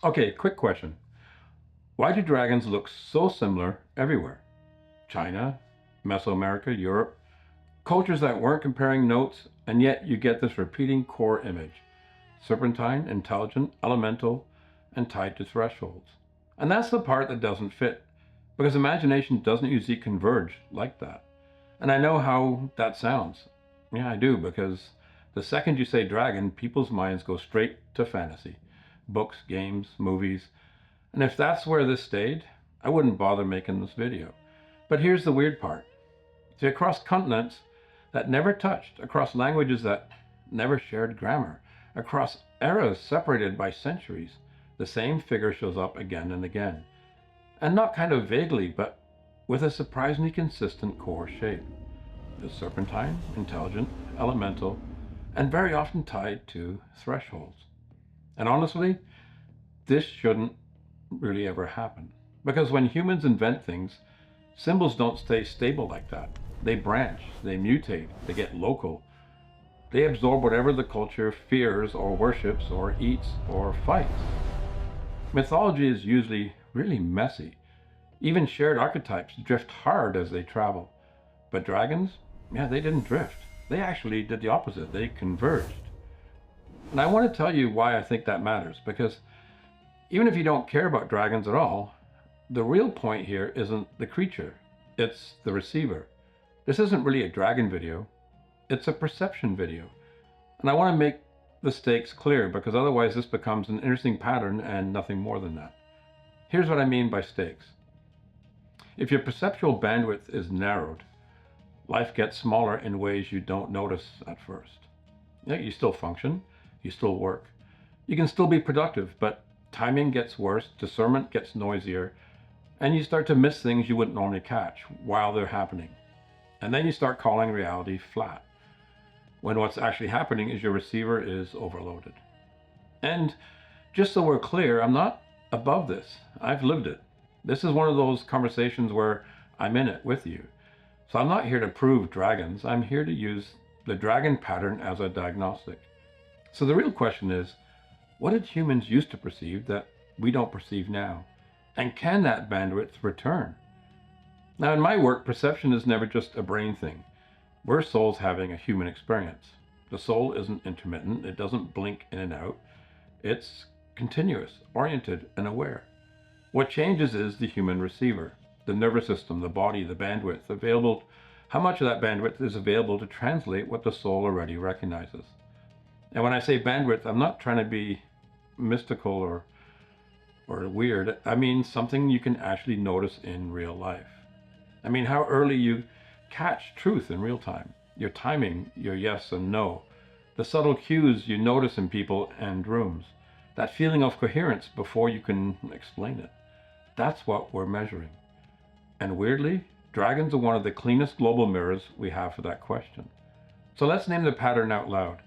Okay, quick question. Why do dragons look so similar everywhere? China, Mesoamerica, Europe, cultures that weren't comparing notes, and yet you get this repeating core image. Serpentine, intelligent, elemental, and tied to thresholds. And that's the part that doesn't fit, because imagination doesn't usually converge like that. And I know how that sounds. Yeah, I do, because the second you say dragon, people's minds go straight to fantasy. Books, games, movies. And if that's where this stayed, I wouldn't bother making this video. But here's the weird part. See, across continents that never touched, across languages that never shared grammar, across eras separated by centuries, the same figure shows up again and again. And not kind of vaguely, but with a surprisingly consistent core shape. The serpentine, intelligent, elemental, and very often tied to thresholds. And honestly, this shouldn't really ever happen. Because when humans invent things, symbols don't stay stable like that. They branch, they mutate, they get local. They absorb whatever the culture fears or worships or eats or fights. Mythology is usually really messy. Even shared archetypes drift hard as they travel. But dragons, yeah, they didn't drift. They actually did the opposite. They converged. And I want to tell you why I think that matters, because even if you don't care about dragons at all, the real point here isn't the creature, it's the receiver. This isn't really a dragon video, it's a perception video. And I want to make the stakes clear, because otherwise this becomes an interesting pattern and nothing more than that. Here's what I mean by stakes. If your perceptual bandwidth is narrowed, life gets smaller in ways you don't notice at first. Yeah, you still function, you still work. You can still be productive, but timing gets worse, discernment gets noisier, and you start to miss things you wouldn't normally catch while they're happening. And then you start calling reality flat, when what's actually happening is your receiver is overloaded. And just so we're clear, I'm not above this. I've lived it. This is one of those conversations where I'm in it with you. So I'm not here to prove dragons. I'm here to use the dragon pattern as a diagnostic. So the real question is, what did humans used to perceive that we don't perceive now? And can that bandwidth return? Now, in my work, perception is never just a brain thing. We're souls having a human experience. The soul isn't intermittent. It doesn't blink in and out. It's continuous, oriented, and aware. What changes is the human receiver, the nervous system, the body, the bandwidth available. How much of that bandwidth is available to translate what the soul already recognizes? And when I say bandwidth, I'm not trying to be mystical or weird. I mean something you can actually notice in real life. I mean how early you catch truth in real time, your timing, your yes and no, the subtle cues you notice in people and rooms, that feeling of coherence before you can explain it. That's what we're measuring. And weirdly, dragons are one of the cleanest global mirrors we have for that question. So let's name the pattern out loud.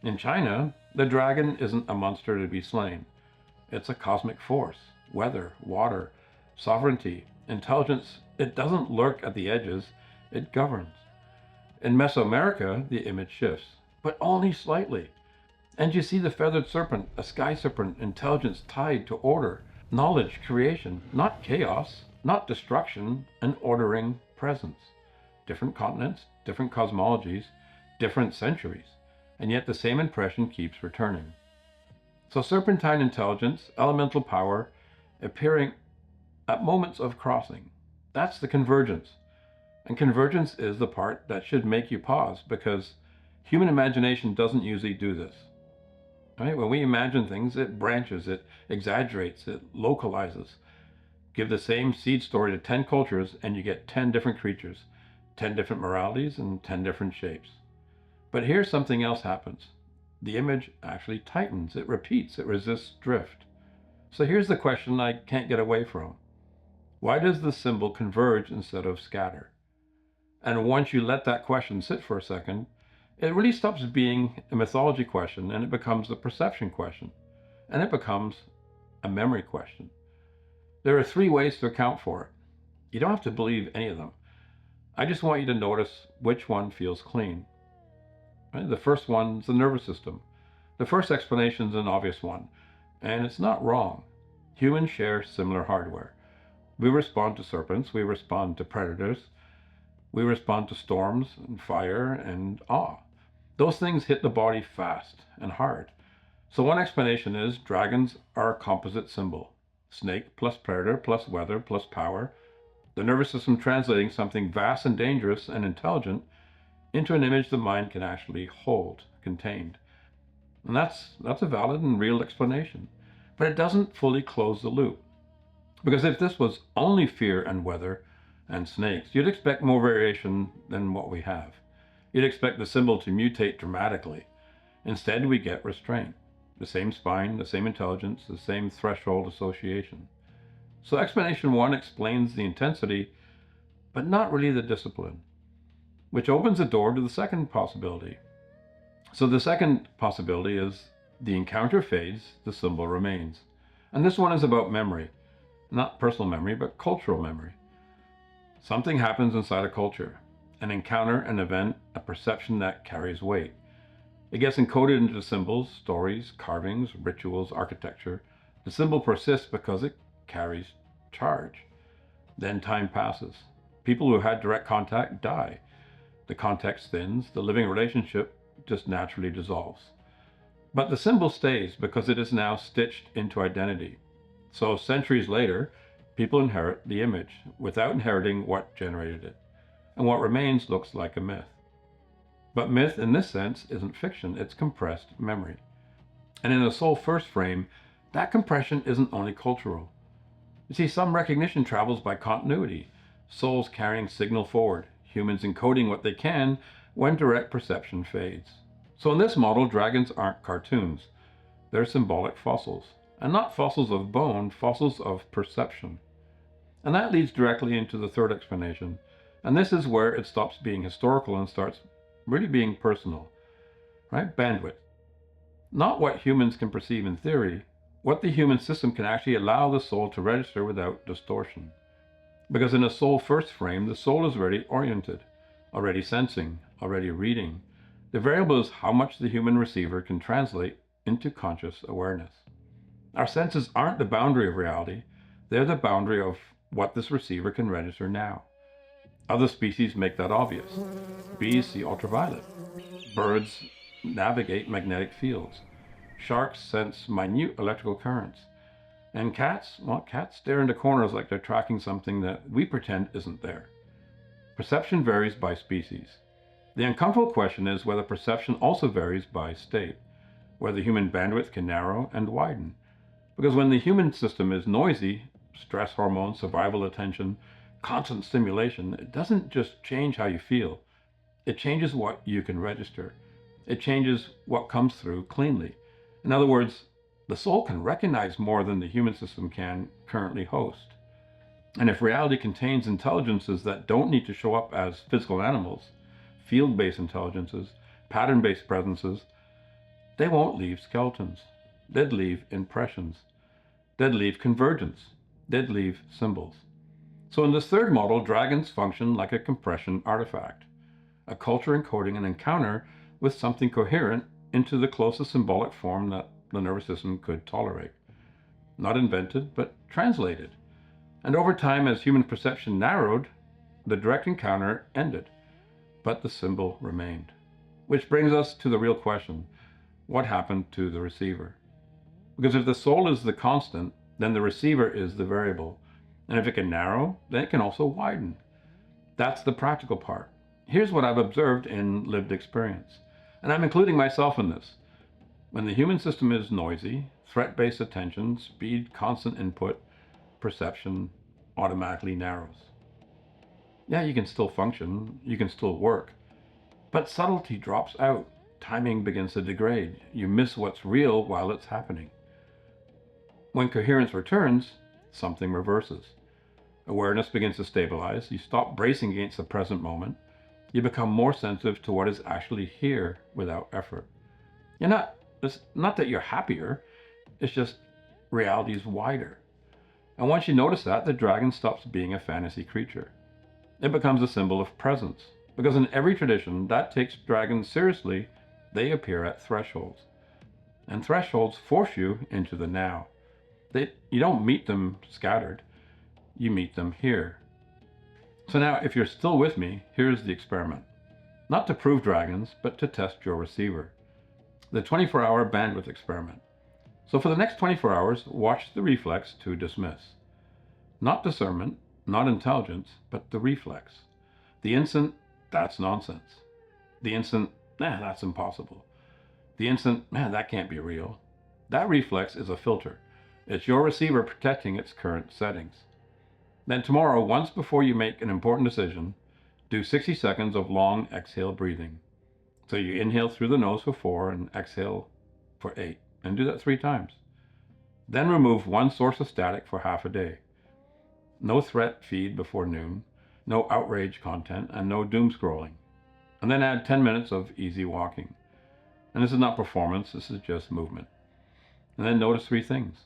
In China, the dragon isn't a monster to be slain. It's a cosmic force, weather, water, sovereignty, intelligence. It doesn't lurk at the edges, it governs. In Mesoamerica, the image shifts, but only slightly. And you see the feathered serpent, a sky serpent, intelligence tied to order, knowledge, creation, not chaos, not destruction, an ordering presence. Different continents, different cosmologies, different centuries, and yet the same impression keeps returning. So serpentine intelligence, elemental power, appearing at moments of crossing. That's the convergence. And convergence is the part that should make you pause, because human imagination doesn't usually do this. Right? When we imagine things, it branches, it exaggerates, it localizes. Give the same seed story to 10 cultures and you get 10 different creatures, 10 different moralities, and 10 different shapes. But here's something else happens. The image actually tightens, it repeats, it resists drift. So here's the question I can't get away from. Why does the symbol converge instead of scatter? And once you let that question sit for a second, it really stops being a mythology question and it becomes a perception question. And it becomes a memory question. There are 3 ways to account for it. You don't have to believe any of them. I just want you to notice which one feels clean. Right? The first one is the nervous system. The first explanation is an obvious one. And it's not wrong. Humans share similar hardware. We respond to serpents, we respond to predators, we respond to storms and fire and awe. Those things hit the body fast and hard. So one explanation is dragons are a composite symbol. Snake plus predator plus weather plus power. The nervous system translating something vast and dangerous and intelligent into an image the mind can actually hold, contained. And that's a valid and real explanation. But it doesn't fully close the loop. Because if this was only fear and weather and snakes, you'd expect more variation than what we have. You'd expect the symbol to mutate dramatically. Instead, we get restraint. The same spine, the same intelligence, the same threshold association. So explanation one explains the intensity, but not really the discipline, which opens the door to the second possibility. So the second possibility is the encounter fades, the symbol remains. And this one is about memory, not personal memory, but cultural memory. Something happens inside a culture, an encounter, an event, a perception that carries weight. It gets encoded into symbols, stories, carvings, rituals, architecture. The symbol persists because it carries charge. Then time passes. People who had direct contact die. The context thins, the living relationship just naturally dissolves. But the symbol stays because it is now stitched into identity. So centuries later, people inherit the image without inheriting what generated it. And what remains looks like a myth. But myth in this sense isn't fiction, it's compressed memory. And in a soul first frame, that compression isn't only cultural. You see, some recognition travels by continuity, souls carrying signal forward, humans encoding what they can when direct perception fades. So in this model, dragons aren't cartoons. They're symbolic fossils. And not fossils of bone, fossils of perception. And that leads directly into the third explanation. And this is where it stops being historical and starts really being personal, right? Bandwidth. Not what humans can perceive in theory, what the human system can actually allow the soul to register without distortion. Because in a soul first frame, the soul is already oriented, already sensing, already reading. The variable is how much the human receiver can translate into conscious awareness. Our senses aren't the boundary of reality, they're the boundary of what this receiver can register now. Other species make that obvious. Bees see ultraviolet. Birds navigate magnetic fields. Sharks sense minute electrical currents. And cats, well, cats stare into corners like they're tracking something that we pretend isn't there. Perception varies by species. The uncomfortable question is whether perception also varies by state, whether human bandwidth can narrow and widen. Because when the human system is noisy, stress hormones, survival attention, constant stimulation, it doesn't just change how you feel. It changes what you can register. It changes what comes through cleanly. In other words, the soul can recognize more than the human system can currently host. And if reality contains intelligences that don't need to show up as physical animals, field-based intelligences, pattern-based presences, they won't leave skeletons. They'd leave impressions. They'd leave convergence. They'd leave symbols. So in this third model, dragons function like a compression artifact, a culture encoding an encounter with something coherent into the closest symbolic form that the nervous system could tolerate. Not invented, but translated. And over time, as human perception narrowed, the direct encounter ended, but the symbol remained. Which brings us to the real question: what happened to the receiver? Because if the soul is the constant, then the receiver is the variable. And if it can narrow, then it can also widen. That's the practical part. Here's what I've observed in lived experience. And I'm including myself in this. When the human system is noisy, threat-based attention, speed, constant input, perception automatically narrows. Yeah, you can still function, you can still work, but subtlety drops out. Timing begins to degrade. You miss what's real while it's happening. When coherence returns, something reverses. Awareness begins to stabilize. You stop bracing against the present moment. You become more sensitive to what is actually here without effort. It's not that you're happier, it's just reality is wider. And once you notice that, the dragon stops being a fantasy creature. It becomes a symbol of presence. Because in every tradition that takes dragons seriously, they appear at thresholds. And thresholds force you into the now. You don't meet them scattered, you meet them here. So now, if you're still with me, here's the experiment. Not to prove dragons, but to test your receiver. The 24-hour bandwidth experiment. So for the next 24 hours, watch the reflex to dismiss. Not discernment, not intelligence, but the reflex. The instant, that's nonsense. The instant, that's impossible. The instant, that can't be real. That reflex is a filter. It's your receiver protecting its current settings. Then tomorrow, once before you make an important decision, do 60 seconds of long exhale breathing. So you inhale through the nose for 4 and exhale for 8. And do that 3 times. Then remove one source of static for half a day. No threat feed before noon, no outrage content, and no doom scrolling. And then add 10 minutes of easy walking. And this is not performance, this is just movement. And then notice 3 things.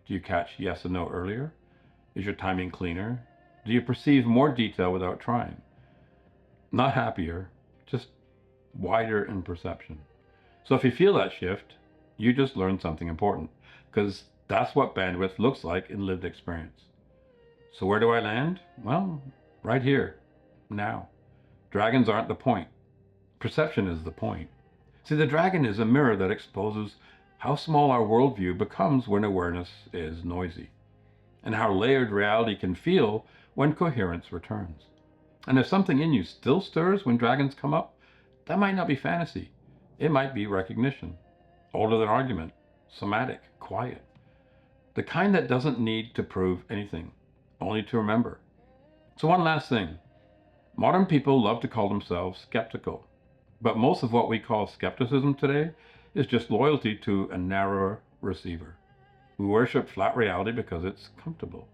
Do you catch yes and no earlier? Is your timing cleaner? Do you perceive more detail without trying? Not happier, just wider in perception. So if you feel that shift, you just learned something important, because that's what bandwidth looks like in lived experience. So where do I land? Well, right here, now. Dragons aren't the point. Perception is the point. See, the dragon is a mirror that exposes how small our worldview becomes when awareness is noisy, and how layered reality can feel when coherence returns. And if something in you still stirs when dragons come up, that might not be fantasy. It might be recognition, older than argument, somatic, quiet. The kind that doesn't need to prove anything, only to remember. So one last thing. Modern people love to call themselves skeptical, but most of what we call skepticism today is just loyalty to a narrower receiver. We worship flat reality because it's comfortable.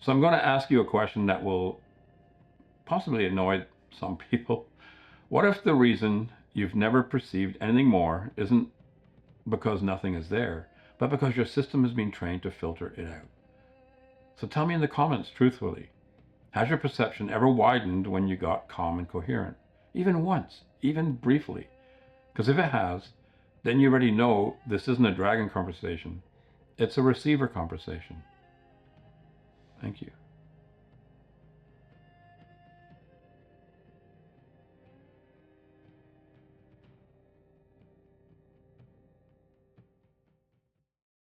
So I'm going to ask you a question that will possibly annoy some people. What if the reason you've never perceived anything more isn't because nothing is there, but because your system has been trained to filter it out? So tell me in the comments truthfully, has your perception ever widened when you got calm and coherent? Even once, even briefly? Because if it has, then you already know this isn't a dragon conversation. It's a receiver conversation. Thank you.